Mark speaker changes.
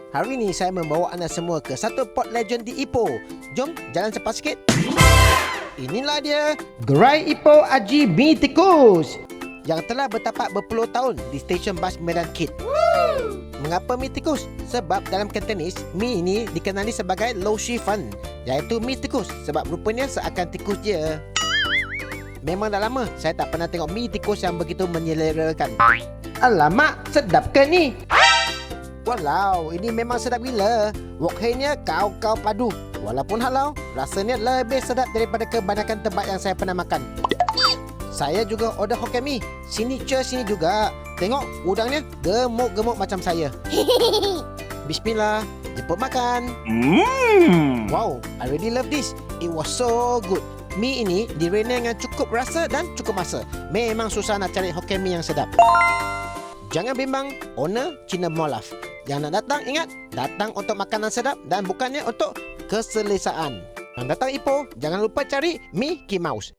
Speaker 1: Hari ini saya membawa anda semua ke satu port legend di Ipoh. Jom jalan cepat sikit. Inilah dia, Gerai Ipoh Haji Mi Tikus yang telah bertapak berpuluh tahun di stesen bas Medan Kid. Mengapa Mi Tikus? Sebab dalam Cantonese, Mi ini dikenali sebagai Lo Shi Fan, iaitu Mi Tikus sebab rupanya seakan tikus je. Memang dah lama saya tak pernah tengok Mi Tikus yang begitu menyelerakan. Alamak, sedap ke ni? Walau, ini memang sedap gila. Wok hei-nya kau padu. Walaupun halau, rasanya lebih sedap daripada kebanyakan tempat yang saya pernah makan. Saya juga order Hokkien Mi. Signature sini juga. Tengok, udangnya gemuk-gemuk macam saya. Bismillah, jemput makan. Wow, I really love this. It was so good. Mi ini direna dengan cukup rasa dan cukup masa. Memang susah nak cari Hokkien Mi yang sedap. Jangan bimbang, owner Cina Mualaf. Yang nak datang, ingat, datang untuk makanan sedap dan bukannya untuk keselesaan. Yang datang Ipoh, jangan lupa cari Mi Mickey Mouse.